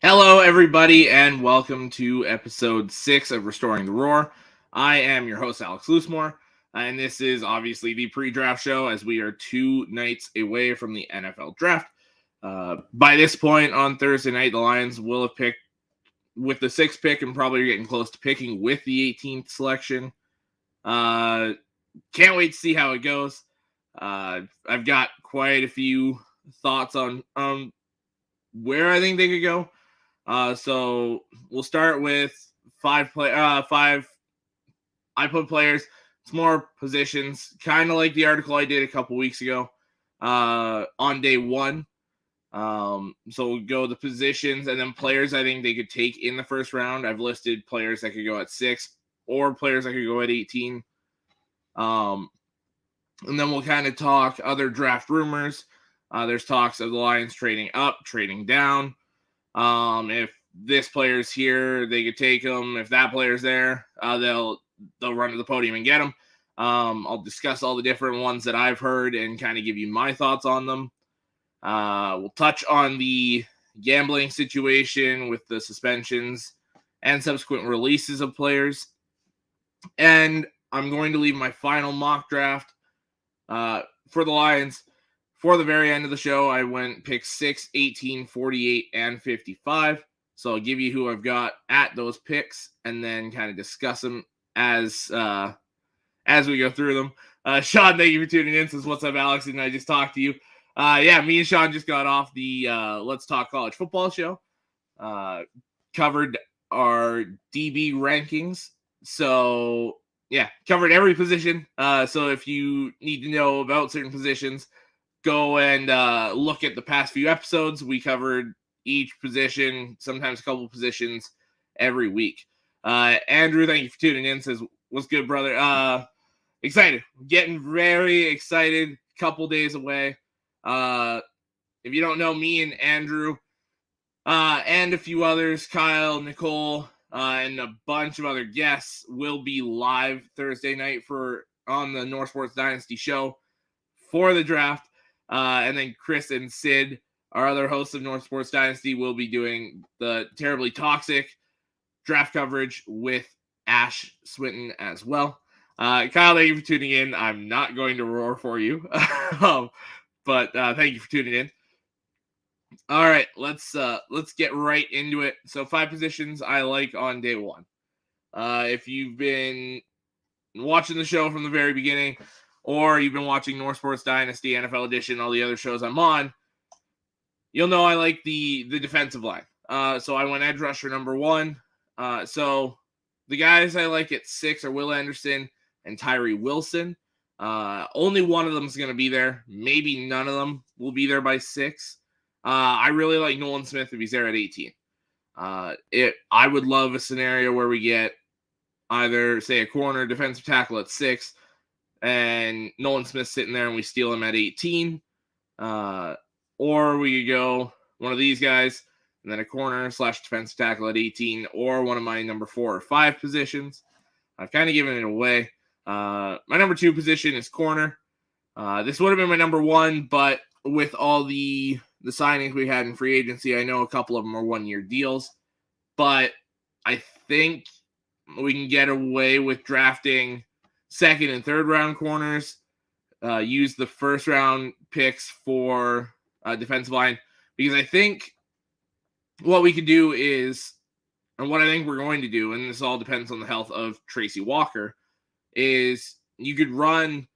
Hello, everybody, and welcome to episode 6 of Restoring the Roar. I am your host, Alex Loosemore, and this is obviously the pre-draft show as we are 2 nights away from the NFL draft. By this point on Thursday night, the Lions will have picked with the 6th pick and probably getting close to picking with the 18th selection. Can't wait to see how it goes. I've got quite a few thoughts on where I think they could go. So we'll start with five I put players. It's more positions, kind of like the article I did a couple weeks ago on day one. So we'll go the positions and then players I think they could take in the first round. I've listed players that could go at 6 or players that could go at 18. And then we'll kind of talk other draft rumors. There's talks of the Lions trading up, trading down. If this player's here, they could take him. If that player's there, they'll run to the podium and get him. I'll discuss all the different ones that I've heard and kind of give you my thoughts on them. We'll touch on the gambling situation with the suspensions and subsequent releases of players. And I'm going to leave my final mock draft for the Lions. For the very end of the show, I went pick 6, 18, 48, and 55. So I'll give you who I've got at those picks and then kind of discuss them as we go through them. Sean, thank you for tuning in. Says, what's up, Alex? And I just talked to you. Me and Sean just got off the Let's Talk College Football show. Covered our DB rankings. So, yeah, covered every position. So if you need to know about certain positions, go and look at the past few episodes. We covered each position, sometimes a couple positions every week. Andrew, thank you for tuning in. Says, what's good, brother? Excited. Getting very excited. Couple days away. If you don't know, me and Andrew and a few others, Kyle, Nicole, and a bunch of other guests will be live Thursday night on the North Sports Dynasty show for the draft. And then Chris and Sid, our other hosts of North Sports Dynasty, will be doing the Terribly Toxic draft coverage with Ash Swinton as well. Kyle, thank you for tuning in. I'm not going to roar for you, but thank you for tuning in. All right, let's get right into it. So 5 positions I like on day one. If you've been watching the show from the very beginning, or you've been watching North Sports Dynasty, NFL Edition, all the other shows I'm on, you'll know I like the defensive line. So I went edge rusher number 1. So the guys I like at 6 are Will Anderson and Tyree Wilson. Only one of them is going to be there. Maybe none of them will be there by 6. I really like Nolan Smith if he's there at 18. I would love a scenario where we get either, say, a corner defensive tackle at 6, and Nolan Smith sitting there and we steal him at 18. Or we could go one of these guys and then a corner / defensive tackle at 18, or one of my number 4 or 5 positions. I've kind of given it away. My number 2 position is corner. This would have been my number 1, but with all the signings we had in free agency, I know a couple of them are 1-year deals, but I think we can get away with drafting 2nd and 3rd round corners, use the 1st round picks for defensive line, because I think what we could do is, and what I think we're going to do, and this all depends on the health of Tracy Walker, is you could run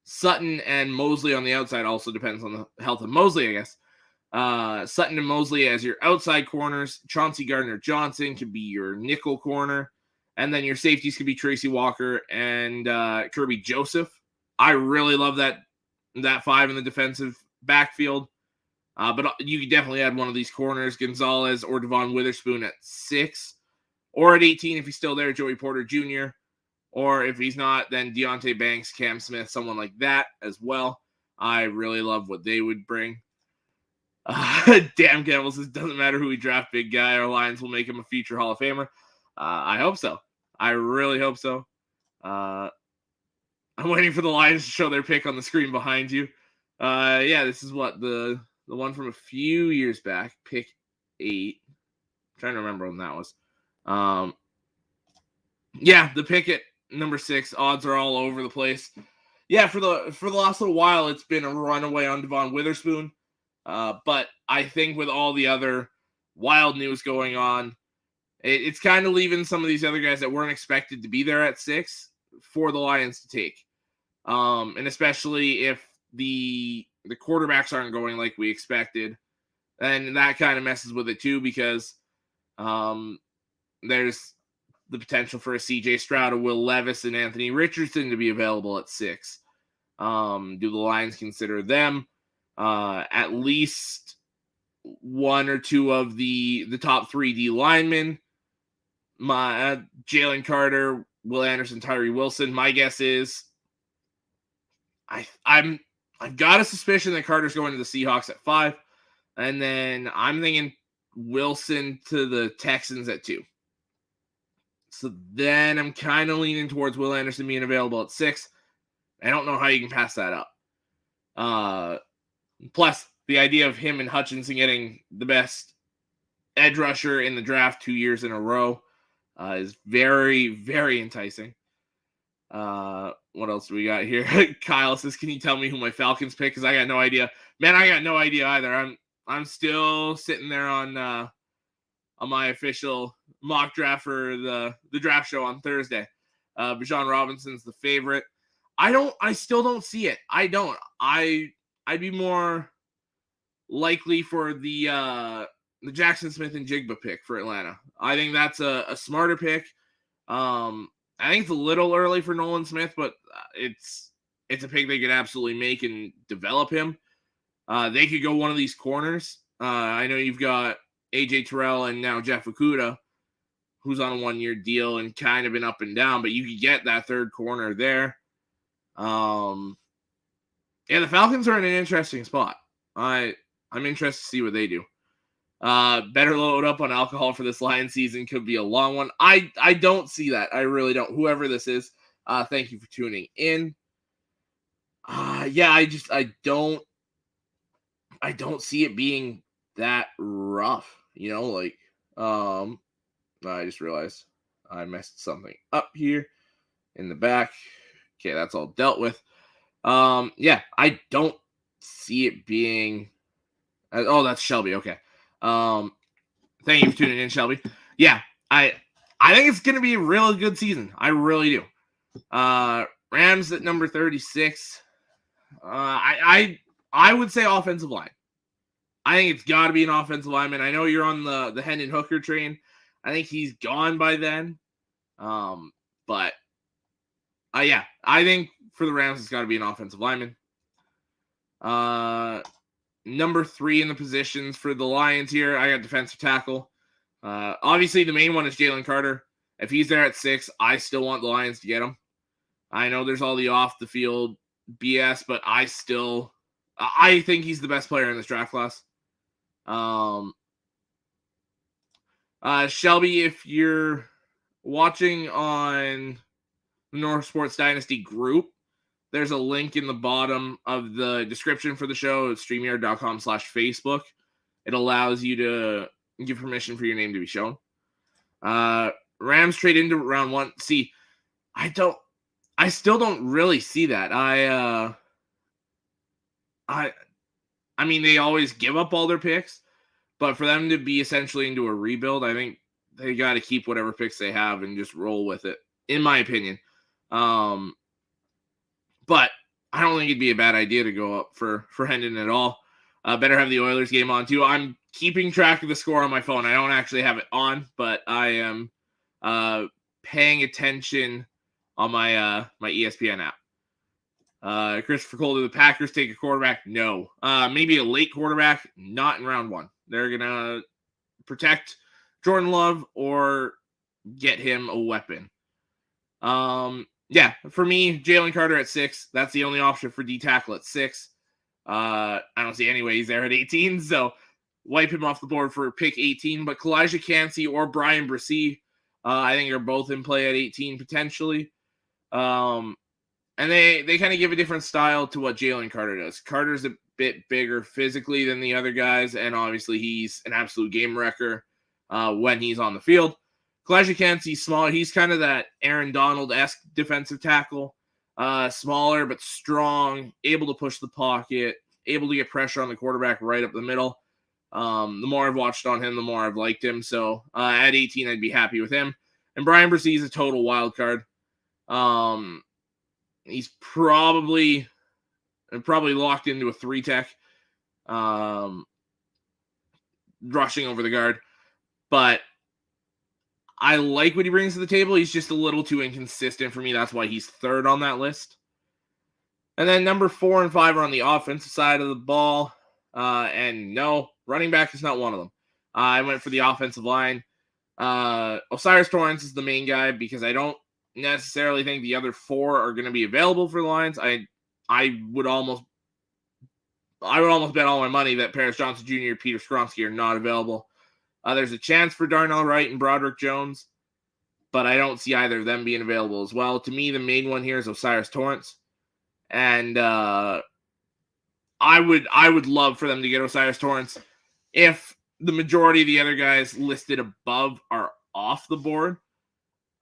Sutton and Mosley on the outside. Also depends on the health of Mosley, I guess. Sutton and Mosley as your outside corners. Chauncey Gardner-Johnson could be your nickel corner. And then your safeties could be Tracy Walker and Kirby Joseph. I really love that 5 in the defensive backfield. But you could definitely add one of these corners, Gonzalez or Devon Witherspoon at 6. Or at 18, if he's still there, Joey Porter Jr. Or if he's not, then Deonte Banks, Cam Smith, someone like that as well. I really love what they would bring. Damn Campbell says, doesn't matter who we draft, big guy. Our Lions will make him a future Hall of Famer. I hope so. I really hope so. I'm waiting for the Lions to show their pick on the screen behind you. This is what the one from a few years back, pick 8. trying to remember when that was. Yeah, the pick at number 6. Odds are all over the place. Yeah, for the last little while, it's been a runaway on Devon Witherspoon. But I think with all the other wild news going on, it's kind of leaving some of these other guys that weren't expected to be there at 6 for the Lions to take. And especially if the quarterbacks aren't going like we expected, and that kind of messes with it too, because there's the potential for a CJ Stroud, a Will Levis, and Anthony Richardson to be available at 6. Do the Lions consider them? At least one or two of the top 3 D linemen, Jalen Carter, Will Anderson, Tyree Wilson. My guess is I've got a suspicion that Carter's going to the Seahawks at 5, and then I'm thinking Wilson to the Texans at 2. So then I'm kind of leaning towards Will Anderson being available at 6. I don't know how you can pass that up. Plus, the idea of him and Hutchinson getting the best edge rusher in the draft 2 years in a row is very, very enticing. What else do we got here? Kyle says, "Can you tell me who my Falcons pick? Because I got no idea." Man, I got no idea either. I'm still sitting there on my official mock draft for the draft show on Thursday. Bijan Robinson's the favorite. I still don't see it. I'd be more likely for the Jackson Smith and Jigba pick for Atlanta. I think that's a smarter pick. I think it's a little early for Nolan Smith, but it's a pick they could absolutely make and develop him. They could go one of these corners. I know you've got AJ Terrell and now Jeff Okudah, who's on a 1-year deal and kind of been up and down, but you could get that third corner there. Yeah, the Falcons are in an interesting spot. I'm interested to see what they do. Better load up on alcohol for this Lions season. Could be a long one. I don't see that. I really don't. Whoever this is, thank you for tuning in. Yeah, I don't see it being that rough. I just realized I messed something up here in the back. Okay, that's all dealt with. Yeah, I don't see it being. Oh, that's Shelby. Okay. Thank you for tuning in, Shelby. Yeah, I think it's gonna be a really good season. I really do. Rams at number 36. I would say offensive line. I think it's got to be an offensive lineman. I know you're on the Hendon Hooker train. I think he's gone by then. But yeah, I think for the Rams, it's got to be an offensive lineman. Number 3 in the positions for the Lions here, I got defensive tackle. Obviously, the main one is Jalen Carter. If he's there at 6, I still want the Lions to get him. I know there's all the off-the-field BS, but I think he's the best player in this draft class. Shelby, if you're watching on the North Sports Dynasty group, there's a link in the bottom of the description for the show at StreamYard.com/Facebook. It allows you to give permission for your name to be shown. Rams trade into round 1. See, I still don't really see that. I mean, they always give up all their picks, but for them to be essentially into a rebuild, I think they got to keep whatever picks they have and just roll with it, in my opinion. But I don't think it'd be a bad idea to go up for Hendon at all. Better have the Oilers game on too. I'm keeping track of the score on my phone. I don't actually have it on, but I am paying attention on my my ESPN app. Christopher Cole, do the Packers take a quarterback? No. Maybe a late quarterback, not in round 1. They're going to protect Jordan Love or get him a weapon. Yeah, for me, Jalen Carter at 6. That's the only option for D-tackle at 6. I don't see any way he's there at 18, so wipe him off the board for pick 18. But Kalijah Kancey or Brian Bresee, I think are both in play at 18 potentially. And they kind of give a different style to what Jalen Carter does. Carter's a bit bigger physically than the other guys, and obviously he's an absolute game wrecker. when he's on the field. Kalijah Kancey, he's small. He's kind of that Aaron Donald-esque defensive tackle. Smaller but strong, able to push the pocket, able to get pressure on the quarterback right up the middle. The more I've watched on him, the more I've liked him. So at 18, I'd be happy with him. And Bryan Bresee is a total wild card. He's probably locked into a 3-tech, rushing over the guard. But I like what he brings to the table. He's just a little too inconsistent for me. That's why he's third on that list. And then number 4 and 5 are on the offensive side of the ball. And no, running back is not one of them. I went for the offensive line. O'Cyrus Torrence is the main guy because I don't necessarily think the other 4 are going to be available for the Lions. I would almost bet all my money that Paris Johnson Jr. and Peter Skoronski are not available. There's a chance for Darnell Wright and Broderick Jones, but I don't see either of them being available as well. To me, the main one here is O'Cyrus Torrence. And I would love for them to get O'Cyrus Torrence if the majority of the other guys listed above are off the board.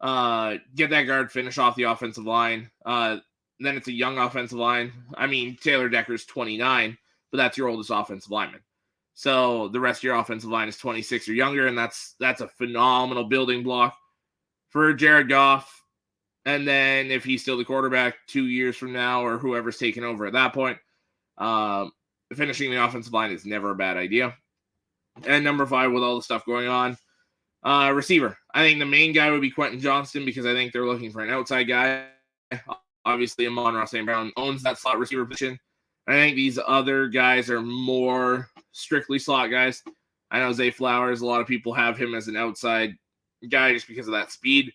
Get that guard, finish off the offensive line. Then it's a young offensive line. I mean, Taylor Decker's 29, but that's your oldest offensive lineman. So the rest of your offensive line is 26 or younger, and that's a phenomenal building block for Jared Goff. And then if he's still the quarterback 2 years from now or whoever's taking over at that point, finishing the offensive line is never a bad idea. And number 5, with all the stuff going on, receiver. I think the main guy would be Quentin Johnston because I think they're looking for an outside guy. Obviously, Amon-Ra St. Brown owns that slot receiver position. I think these other guys are more strictly slot guys. I know Zay Flowers, a lot of people have him as an outside guy just because of that speed.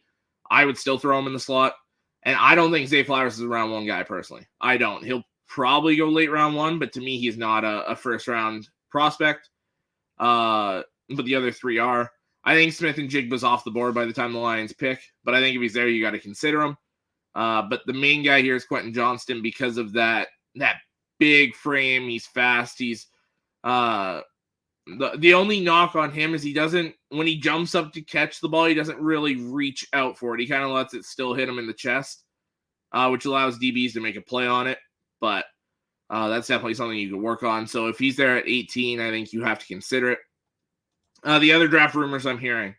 I would still throw him in the slot. And I don't think Zay Flowers is a round 1 guy personally. I don't. He'll probably go late round 1, but to me, he's not a first round prospect. But the other 3 are. I think Smith and Jigba's off the board by the time the Lions pick, but I think if he's there, you got to consider him. But the main guy here is Quentin Johnston because of that big frame. He's fast. He's the only knock on him is he doesn't, when he jumps up to catch the ball, he doesn't really reach out for it. He kind of lets it still hit him in the chest, which allows DBs to make a play on it. But that's definitely something you can work on. So if he's there at 18, I think you have to consider it. The other draft rumors I'm hearing.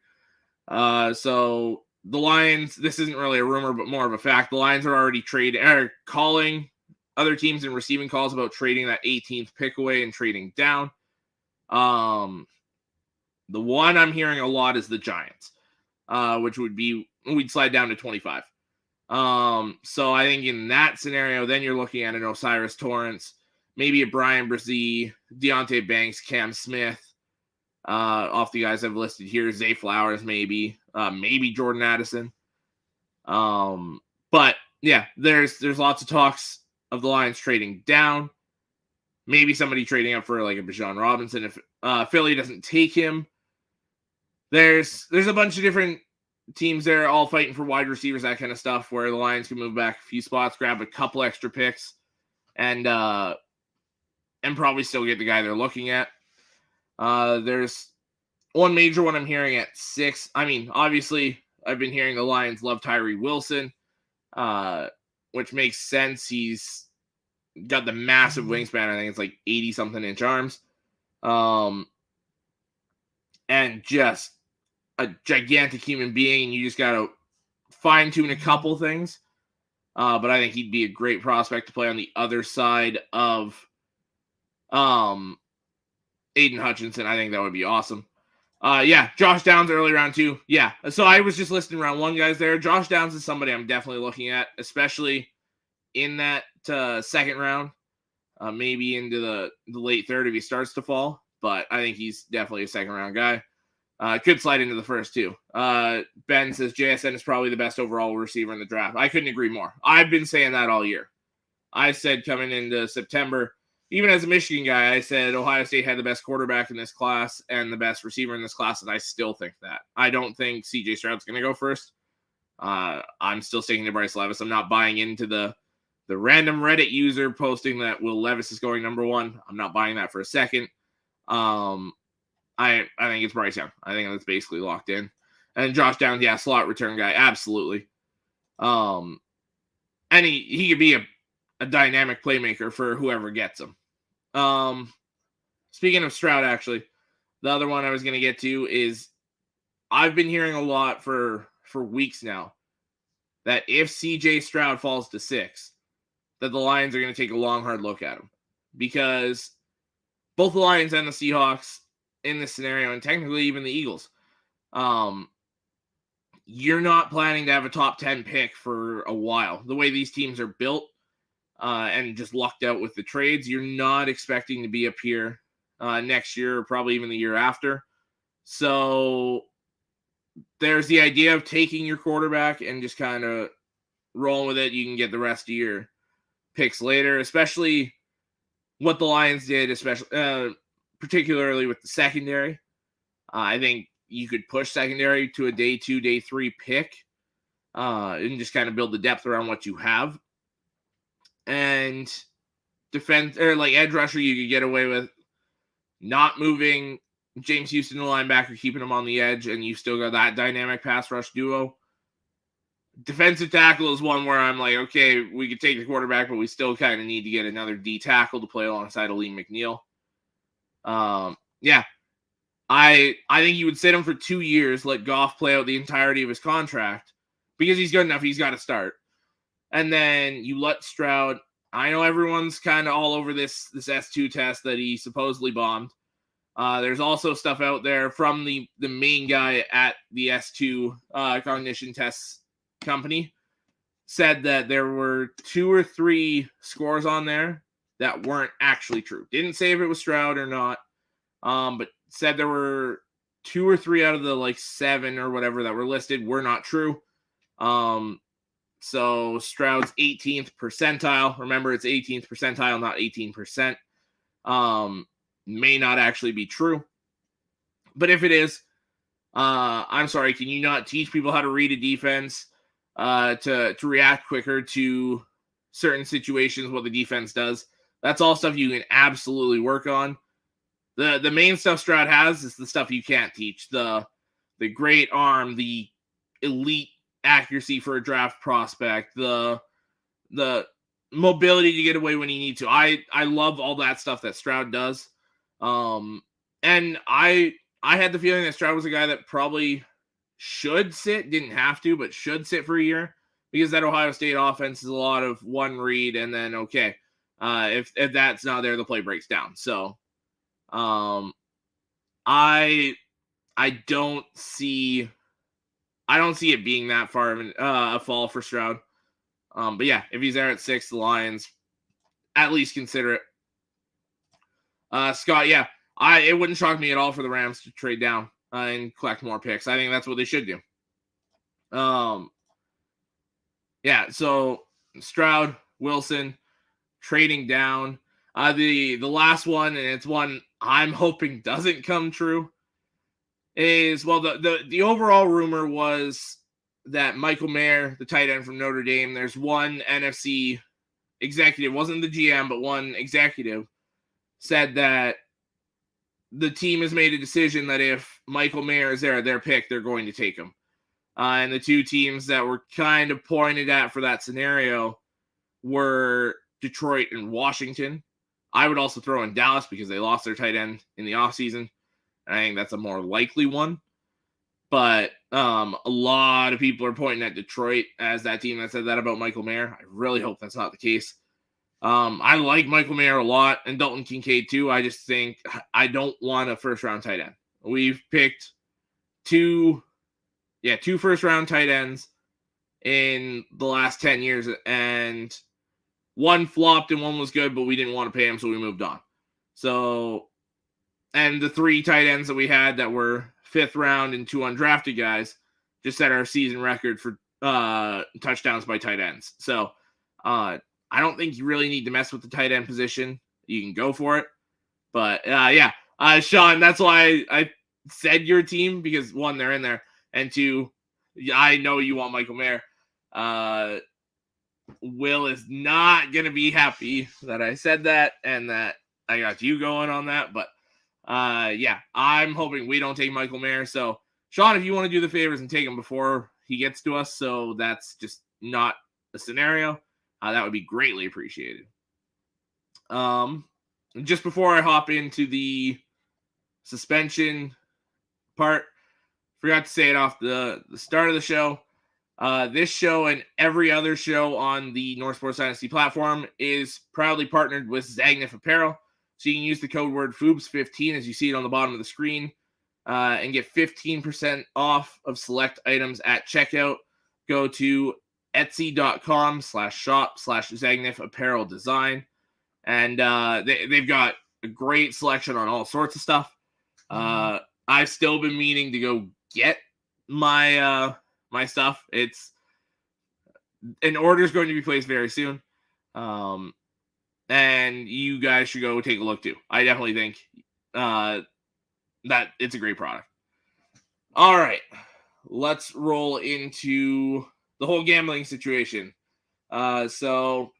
So the Lions, this isn't really a rumor, but more of a fact. The Lions are already calling other teams and receiving calls about trading that 18th pick away and trading down. The one I'm hearing a lot is the Giants, which we'd slide down to 25. So I think in that scenario, then you're looking at an O'Cyrus Torrence, maybe a Bryan Bresee, Deonte Banks, Cam Smith, off the guys I've listed here, Zay Flowers, maybe Jordan Addison. But yeah, there's lots of talks of the Lions trading down. Maybe somebody trading up for like a Bijan Robinson if Philly doesn't take him. There's a bunch of different teams there all fighting for wide receivers, that kind of stuff, where the Lions can move back a few spots, grab a couple extra picks, and probably still get the guy they're looking at. There's one major one I'm hearing at 6. I mean, obviously, I've been hearing the Lions love Tyree Wilson, which makes sense. He's got the massive wingspan. I think it's like 80-something inch arms. And just a gigantic human being, and you just got to fine-tune a couple things. But I think he'd be a great prospect to play on the other side of Aiden Hutchinson. I think that would be awesome. Yeah, Josh Downs early round 2. Yeah, so I was just listing round 1 guys there. Josh Downs is somebody I'm definitely looking at, especially in that second round, maybe into the late third if he starts to fall. But I think he's definitely a second round guy. Could slide into the first too. Ben says JSN is probably the best overall receiver in the draft. I couldn't agree more. I've been saying that all year. I said coming into September, even as a Michigan guy, I said Ohio State had the best quarterback in this class and the best receiver in this class, and I still think that. I don't think CJ Stroud's going to go first. I'm still sticking to Bryce Levis. I'm not buying into the random Reddit user posting that Will Levis is going number 1. I'm not buying that for a second. I I think it's Bryce Young. I think that's basically locked in. And Josh Downs, yeah, slot return guy, absolutely. And he could be a dynamic playmaker for whoever gets him. Speaking of Stroud, actually, the other one I was going to get to is I've been hearing a lot for weeks now that if CJ Stroud falls to 6, that the Lions are going to take a long, hard look at him. Because both the Lions and the Seahawks in this scenario, and technically even the Eagles, you're not planning to have a top 10 pick for a while. The way these teams are built and just lucked out with the trades, you're not expecting to be up here next year or probably even the year after. So there's the idea of taking your quarterback and just kind of rolling with it. You can get the rest of your picks later, especially what the Lions did, especially particularly with the secondary. I think you could push secondary to a day 2, day 3 pick and just kind of build the depth around what you have. And defense, or like edge rusher, you could get away with not moving James Houston, the linebacker, keeping him on the edge, and you still got that dynamic pass rush duo. Defensive tackle is one where I'm like, okay, we could take the quarterback, but we still kind of need to get another D tackle to play alongside Aleem McNeil. Yeah, I think you would sit him for 2 years, let Goff play out the entirety of his contract, because he's good enough. He's got to start. And then you let Stroud. I know everyone's kind of all over this S2 test that he supposedly bombed. There's also stuff out there from the main guy at the S2 cognition tests company, said that there were 2 or 3 scores on there that weren't actually true. Didn't say if it was Stroud or not, but said there were 2 or 3 out of the like 7 or whatever that were listed were not true. So Stroud's 18th percentile, remember it's 18th percentile, not 18%, may not actually be true. But if it is, I'm sorry, can you not teach people how to read a defense, to react quicker to certain situations, what the defense does? That's all stuff you can absolutely work on. The main stuff Stroud has is the stuff you can't teach. The great arm, the elite accuracy for a draft prospect, the mobility to get away when you need to. I love all that stuff that Stroud does. And I had the feeling that Stroud was a guy that probably should sit, didn't have to, but should sit for a year, because that Ohio State offense is a lot of one read and then okay. If that's not there, the play breaks down. So I don't see it being that far of a fall for Stroud. But yeah, if he's there at 6, the Lions at least consider it. Scott, yeah, it wouldn't shock me at all for the Rams to trade down and collect more picks. I think that's what they should do. Yeah, so Stroud, Wilson, trading down. The last one, and it's one I'm hoping doesn't come true, is, well, the overall rumor was that Michael Mayer, the tight end from Notre Dame, there's one NFC executive, wasn't the GM, but one executive, said that the team has made a decision that if Michael Mayer is there at their pick, they're going to take him. And the 2 teams that were kind of pointed at for that scenario were Detroit and Washington. I would also throw in Dallas because they lost their tight end in the offseason. I think that's a more likely one. But a lot of people are pointing at Detroit as that team that said that about Michael Mayer. I really hope that's not the case. I like Michael Mayer a lot, and Dalton Kincaid too. I just think I don't want a first-round tight end. We've picked 2 first-round tight ends in the last 10 years, and one flopped and one was good, but we didn't want to pay him, so we moved on. So, and the 3 tight ends that we had that were 5th round and 2 undrafted guys just set our season record for touchdowns by tight ends. So, I don't think you really need to mess with the tight end position. You can go for it. But, yeah, Sean, that's why I said your team, because 1, they're in there, and 2, I know you want Michael Mayer. Will is not going to be happy that I said that and that I got you going on that, but Yeah, I'm hoping we don't take Michael Mayer. So, Sean, if you want to do the favors and take him before he gets to us, so that's just not a scenario, that would be greatly appreciated. Just before I hop into the suspension part, forgot to say it off the start of the show. This show and every other show on the North Sports Dynasty platform is proudly partnered with Zagnif Apparel. So you can use the code word FOOBS15 as you see it on the bottom of the screen and get 15% off of select items at checkout. Go to etsy.com/shop/Zagnif Apparel Design. And they've got a great selection on all sorts of stuff. I've still been meaning to go get my my stuff. It's an order is going to be placed very soon. And you guys should go take a look too. I definitely think that it's a great product. All right, let's roll into the whole gambling situation. So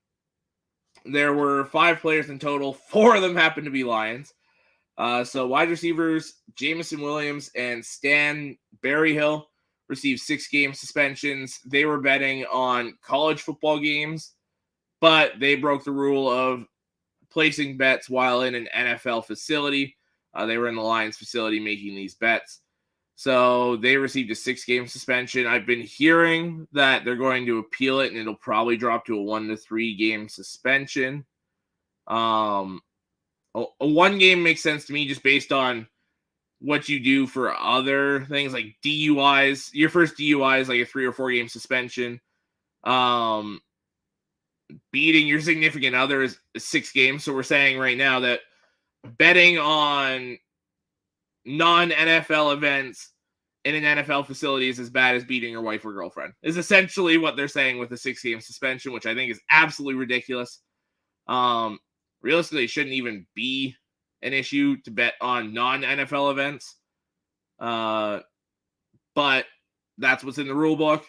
there were 5 players in total. 4 of them happened to be Lions. So wide receivers Jameson Williams and Stan Berryhill received 6-game suspensions. They were betting on college football games, but they broke the rule of placing bets while in an NFL facility. They were in the Lions facility making these bets. So they received a 6-game suspension. I've been hearing that they're going to appeal it, and it'll probably drop to a 1 to 3 game suspension. A 1 game makes sense to me just based on what you do for other things like DUIs. Your first DUI is like a 3 or 4 game suspension. Beating your significant other is 6 games. So we're saying right now that betting on non-NFL events in an NFL facility is as bad as beating your wife or girlfriend, is essentially what they're saying with the 6-game suspension, which I think is absolutely ridiculous. Realistically, it shouldn't even be an issue to bet on non-NFL events. But that's what's in the rule book.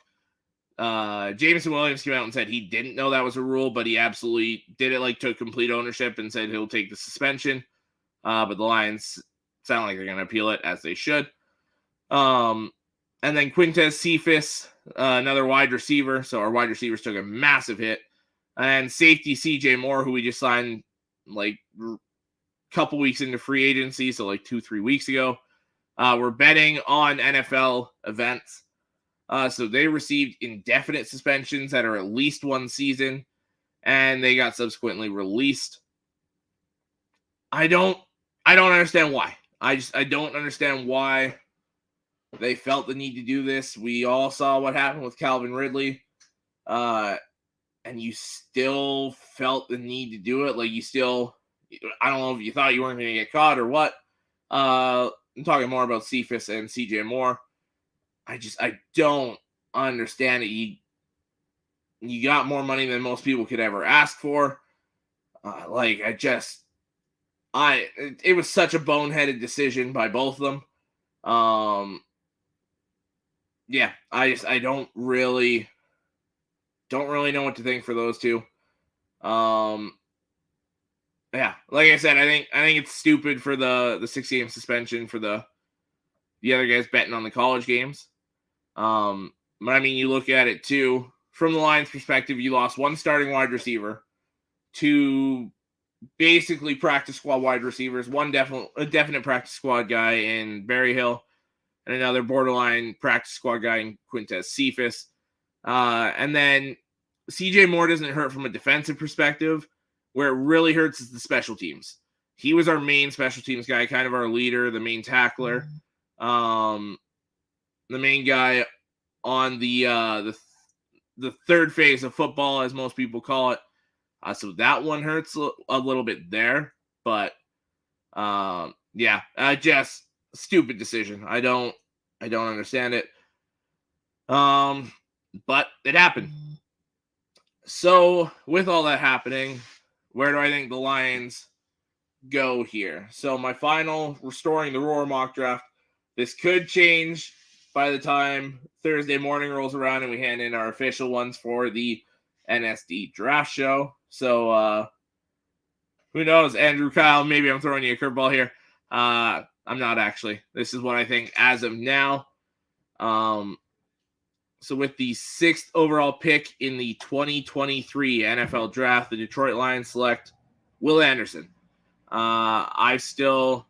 Jameson Williams came out and said he didn't know that was a rule, but he absolutely did it, like took complete ownership and said he'll take the suspension. But the Lions sound like they're going to appeal it, as they should. And then Quintez Cephus, another wide receiver. So our wide receivers took a massive hit. And safety CJ Moore, who we just signed like a couple weeks into free agency, so like 2-3 weeks ago. We're betting on NFL events. So they received indefinite suspensions that are at least 1 season, and they got subsequently released. I don't understand why. I don't understand why they felt the need to do this. We all saw what happened with Calvin Ridley. And you still felt the need to do it. Like you still, I don't know if you thought you weren't going to get caught or what. I'm talking more about Cephus and CJ Moore. I don't understand it. You got more money than most people could ever ask for. It was such a boneheaded decision by both of them. Yeah, I don't really know what to think for those two. Yeah, like I said, I think it's stupid for the 6-game suspension for the other guys betting on the college games. But I mean, you look at it too from the Lions' perspective. You lost 1 starting wide receiver, 2 basically practice squad wide receivers, a definite practice squad guy in Berryhill, and another borderline practice squad guy in Quintez Cephus. And then CJ Moore doesn't hurt from a defensive perspective. Where it really hurts is the special teams. He was our main special teams guy, kind of our leader, the main tackler, the main guy on the third phase of football, as most people call it. So that one hurts a little bit there, but just stupid decision. I don't understand it. But it happened. So with all that happening, where do I think the Lions go here? So my final Restoring the Roar mock draft. This could change by the time Thursday morning rolls around and we hand in our official ones for the NSD draft show. So who knows, Andrew, Kyle, maybe I'm throwing you a curveball here. I'm not actually. This is what I think as of now. So with the 6th overall pick in the 2023 NFL Draft, the Detroit Lions select Will Anderson. I think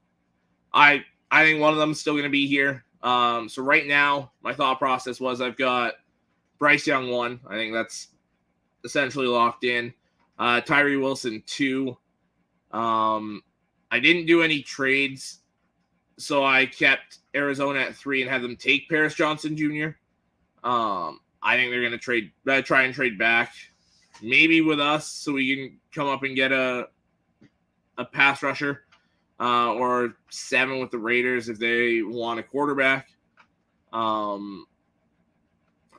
one of them is still going to be here. So right now, my thought process was I've got Bryce Young 1. I think that's essentially locked in. Tyree Wilson 2. I didn't do any trades, so I kept Arizona at 3 and had them take Paris Johnson Jr. I think they're going to try and trade back, maybe with us, so we can come up and get a pass rusher, or 7 with the Raiders if they want a quarterback. I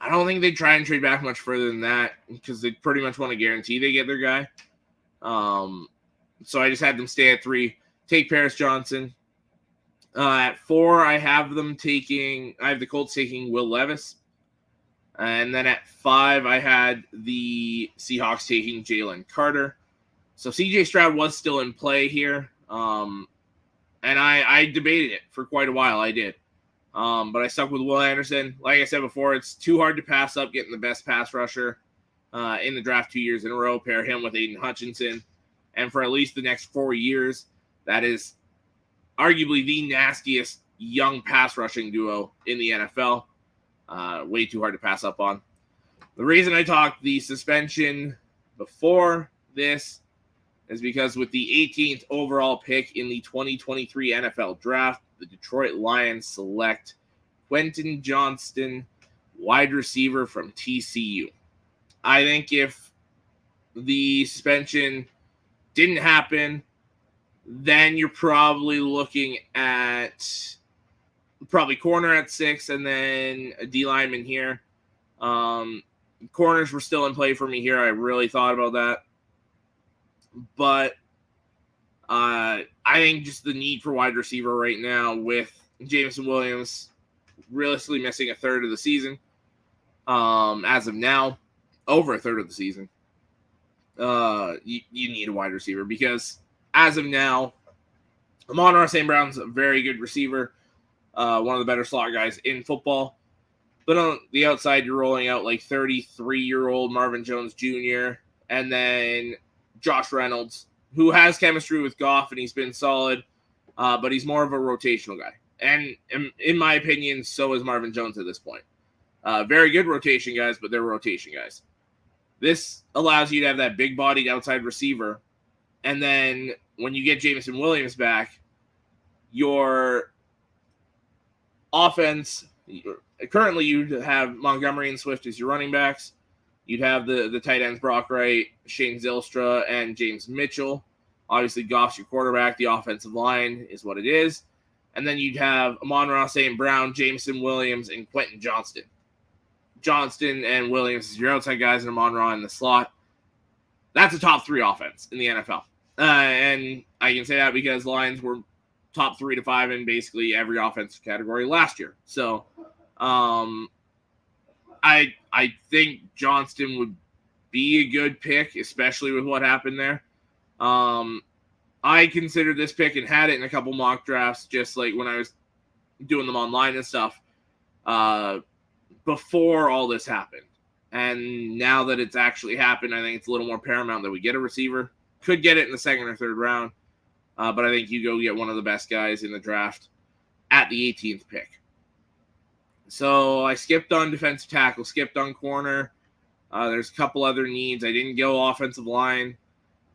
don't think they try and trade back much further than that because they pretty much want to guarantee they get their guy. So I just had them stay at 3, take Paris Johnson. At 4, I have the Colts taking Will Levis. And then at 5, I had the Seahawks taking Jalen Carter. So CJ Stroud was still in play here. And I debated it for quite a while. I did. But I stuck with Will Anderson. Like I said before, it's too hard to pass up getting the best pass rusher in the draft 2 years in a row. Pair him with Aiden Hutchinson. And for at least the next 4 years, that is arguably the nastiest young pass rushing duo in the NFL. Way too hard to pass up on. The reason I talked the suspension before this is because with the 18th overall pick in the 2023 NFL Draft, the Detroit Lions select Quentin Johnston, wide receiver from TCU. I think if the suspension didn't happen, then you're probably looking at corner at 6 and then a D lineman here. Corners were still in play for me here. I really thought about that. But I think just the need for wide receiver right now with Jameson Williams realistically missing a third of the season. As of now, over a third of the season. You need a wide receiver because as of now, Amon-Ra St. Brown's a very good receiver. One of the better slot guys in football. But on the outside, you're rolling out like 33-year-old Marvin Jones Jr. and then Josh Reynolds, who has chemistry with Goff and he's been solid, but he's more of a rotational guy. And in my opinion, so is Marvin Jones at this point. Very good rotation guys, but they're rotation guys. This allows you to have that big-bodied outside receiver. And then when you get Jameson Williams back, your offense, currently you'd have Montgomery and Swift as your running backs. You'd have the tight ends Brock Wright, Shane Zylstra, and James Mitchell. Obviously, Goff's your quarterback. The offensive line is what it is. And then you'd have Amon-Ra St. Brown, Jameson Williams, and Quentin Johnston. Johnston and Williams is your outside guys, and Amon-Ra in the slot. That's a top 3 offense in the NFL. And I can say that because the Lions were top 3 to 5 in basically every offensive category last year. So I think Johnston would be a good pick, especially with what happened there. I considered this pick and had it in a couple mock drafts, just like when I was doing them online and stuff, before all this happened. And now that it's actually happened, I think it's a little more paramount that we get a receiver. Could get it in the 2nd or 3rd round. But I think you go get one of the best guys in the draft at the 18th pick. So I skipped on defensive tackle, skipped on corner. There's a couple other needs. I didn't go offensive line.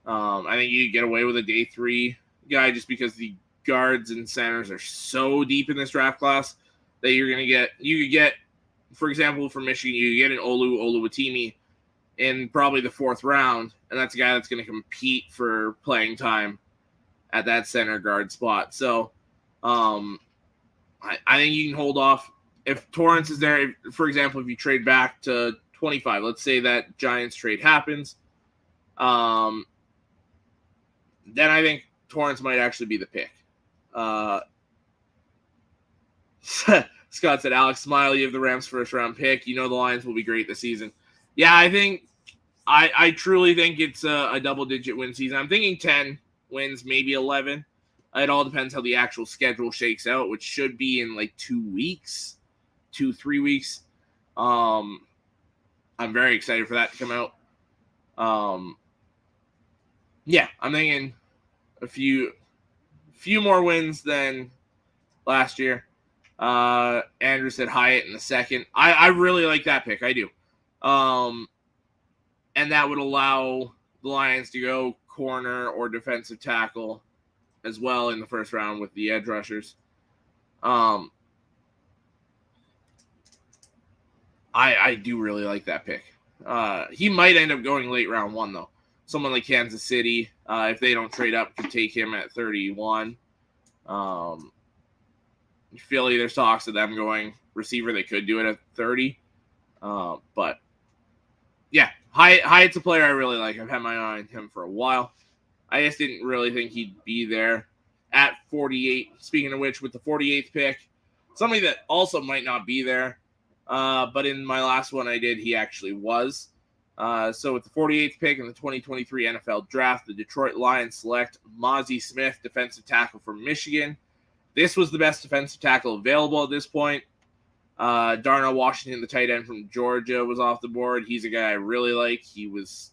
I think you get away with a day 3 guy just because the guards and centers are so deep in this draft class that you could get, for example, from Michigan, you get an Oluwatimi in probably the 4th round, and that's a guy that's going to compete for playing time at that center guard spot. So I think you can hold off. If Torrance is there, for example, if you trade back to 25, let's say that Giants trade happens, then I think Torrance might actually be the pick. Scott said, Alex Smiley of the Rams' 1st round pick. You know the Lions will be great this season. Yeah, I truly think it's a double-digit win season. I'm thinking 10 wins, maybe 11. It all depends how the actual schedule shakes out, which should be in like 2 weeks, 3 weeks. I'm very excited for that to come out. Yeah, I'm thinking a few more wins than last year. Andrew said Hyatt in the second. I really like that pick. I do. And that would allow the Lions to go corner or defensive tackle as well in the first round with the edge rushers. I do really like that pick. He might end up going late round 1, though. Someone like Kansas City, if they don't trade up, could take him at 31. Philly, there's talks of them going receiver. They could do it at 30. But, yeah, Hyatt's a player I really like. I've had my eye on him for a while. I just didn't really think he'd be there at 48. Speaking of which, with the 48th pick, somebody that also might not be there, but in my last one I did, he actually was. So with the 48th pick in the 2023 NFL Draft, the Detroit Lions select Mazi Smith, defensive tackle from Michigan. This was the best defensive tackle available at this point. Darnell Washington, the tight end from Georgia, was off the board. He's a guy I really like. He was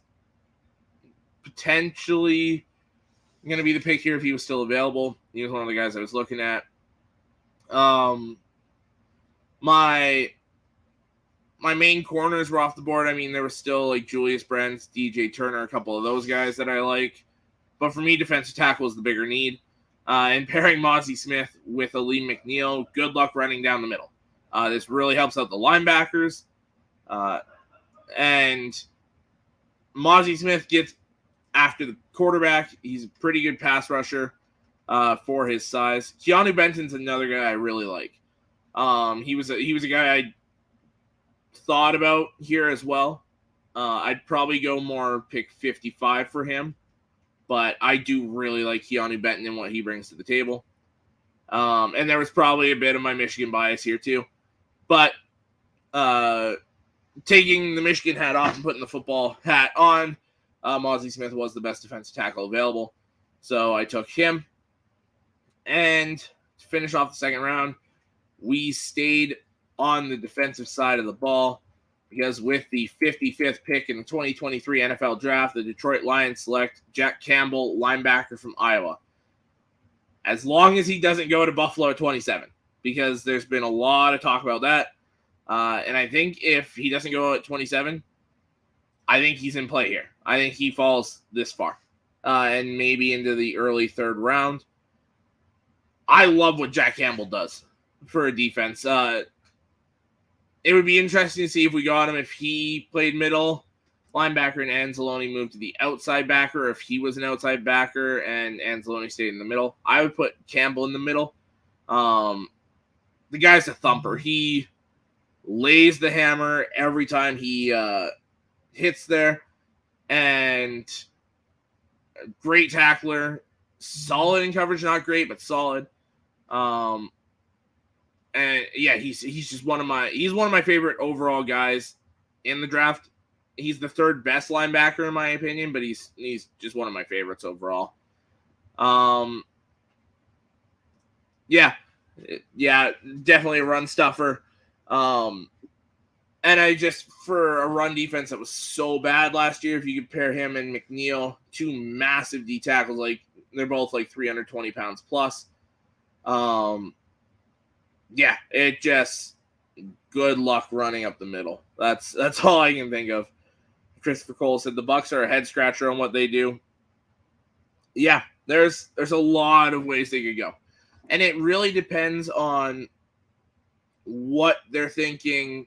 potentially going to be the pick here if he was still available. He was one of the guys I was looking at. My main corners were off the board. I mean, there was still like Julius Brents, DJ Turner, a couple of those guys that I like. But for me, defensive tackle is the bigger need. And pairing Mazi Smith with Aleem McNeil, good luck running down the middle. This really helps out the linebackers. And Mazi Smith gets after the quarterback. He's a pretty good pass rusher for his size. Keanu Benton's another guy I really like. He was a guy I thought about here as well. I'd probably go more pick 55 for him, but I do really like Keanu Benton and what he brings to the table. And there was probably a bit of my Michigan bias here too, but taking the Michigan hat off and putting the football hat on, Mazi Smith was the best defensive tackle available, so I took him. And to finish off the second round, we stayed on the defensive side of the ball because with the 55th pick in the 2023 NFL Draft, the Detroit Lions select Jack Campbell, linebacker from Iowa. As long as he doesn't go to Buffalo at 27, because there's been a lot of talk about that. And I think if he doesn't go at 27, I think he's in play here. I think he falls this far and maybe into the early third round. I love what Jack Campbell does for a defense. It would be interesting to see if we got him if he played middle linebacker and Anzalone moved to the outside backer, or if he was an outside backer and Anzalone stayed in the middle. I would put Campbell in the middle. The guy's a thumper. He lays the hammer every time he hits there, and great tackler, solid in coverage, not great, but solid. And yeah, he's just one of my favorite overall guys in the draft. He's the third best linebacker in my opinion, but he's just one of my favorites overall. Yeah, definitely a run stuffer. And I just, for a run defense that was so bad last year, if you compare him and McNeil, two massive D tackles, like they're both like 320 pounds plus. Yeah, it just good luck running up the middle. That's all I can think of. Christopher Cole said the Bucs are a head scratcher on what they do. Yeah, there's a lot of ways they could go, and it really depends on what they're thinking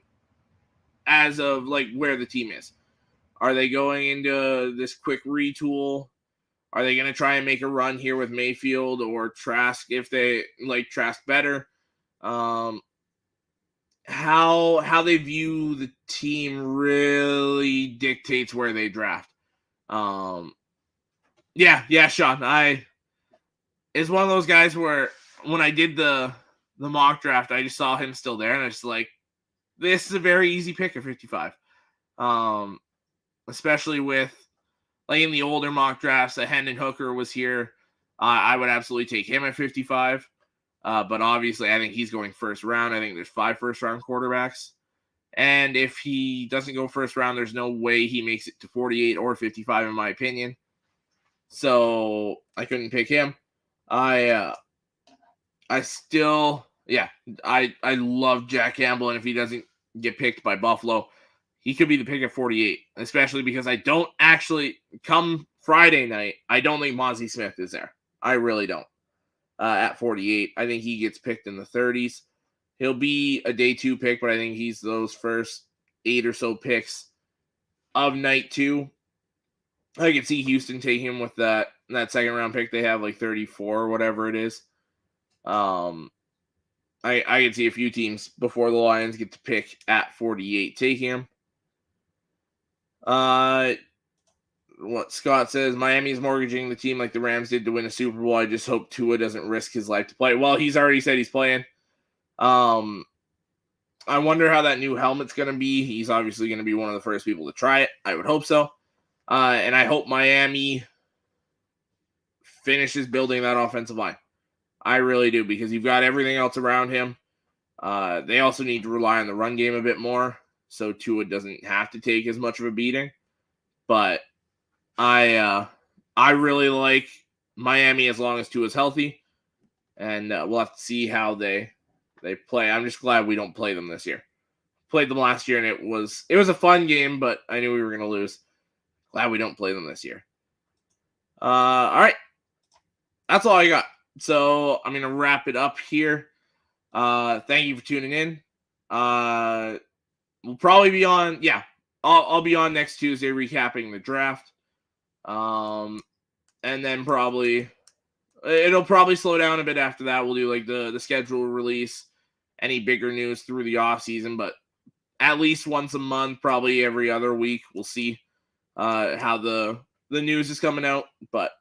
as of like where the team is. Are they going into this quick retool? Are they going to try and make a run here with Mayfield or Trask if they like Trask better? How they view the team really dictates where they draft. Sean, it's one of those guys where when I did the mock draft, I just saw him still there, and I was like, this is a very easy pick at 55. Especially with like in the older mock drafts, Hendon Hooker was here. I would absolutely take him at 55. But obviously, I think he's going first round. I think there's 5 first-round quarterbacks. And if he doesn't go first round, there's no way he makes it to 48 or 55, in my opinion. So I couldn't pick him. I love Jack Campbell, and if he doesn't get picked by Buffalo, he could be the pick at 48, especially because I don't actually, come Friday night, I don't think Mozzie Smith is there. I really don't. At 48, I think he gets picked in the 30s. He'll be a day 2 pick, but I think he's those first 8 or so picks of night 2. I could see Houston taking him with that second round pick they have, like 34 or whatever it is. I could see a few teams before the Lions get to pick at 48 taking him. What Scott says, Miami's mortgaging the team like the Rams did to win a Super Bowl. I just hope Tua doesn't risk his life to play. Well, he's already said he's playing. I wonder how that new helmet's going to be. He's obviously going to be one of the first people to try it. I would hope so. And I hope Miami finishes building that offensive line. I really do, because you've got everything else around him. They also need to rely on the run game a bit more, so Tua doesn't have to take as much of a beating. But I really like Miami as long as Tua's healthy, and we'll have to see how they play. I'm just glad we don't play them this year. Played them last year, and it was a fun game, but I knew we were going to lose. Glad we don't play them this year. All right. That's all I got. So I'm going to wrap it up here. Thank you for tuning in. We'll probably be on, I'll be on next Tuesday recapping the draft. And then it'll probably slow down a bit after that. We'll do like the schedule release, any bigger news through the off season, but at least once a month, probably every other week. We'll see how the news is coming out. But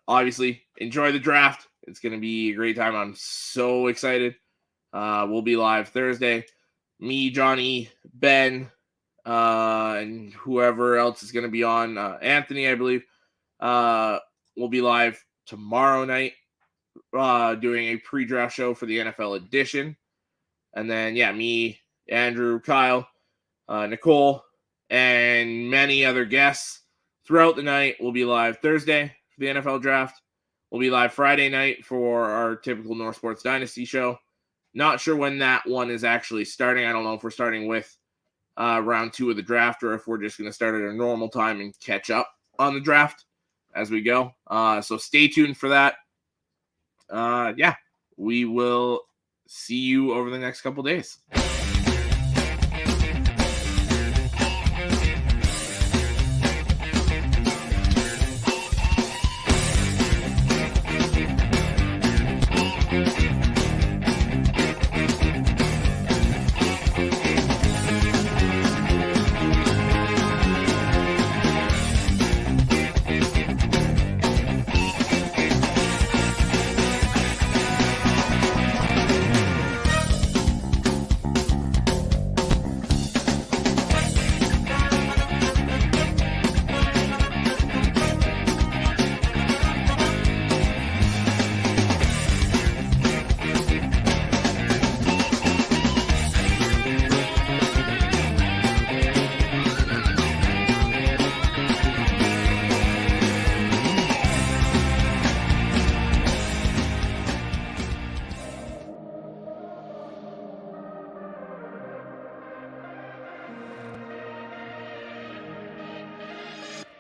obviously enjoy the draft. It's going to be a great time. I'm so excited. We'll be live Thursday. Me, Johnny, Ben, and whoever else is going to be on. Anthony, I believe. We'll be live tomorrow night doing a pre-draft show for the NFL edition. And then, me, Andrew, Kyle, Nicole, and many other guests throughout the night. We'll be live Thursday for the NFL draft. We'll be live Friday night for our typical North Sports Dynasty show. Not sure when that one is actually starting. I don't know if we're starting with round 2 of the draft or if we're just going to start at a normal time and catch up on the draft as we go. So stay tuned for that. We will see you over the next couple days.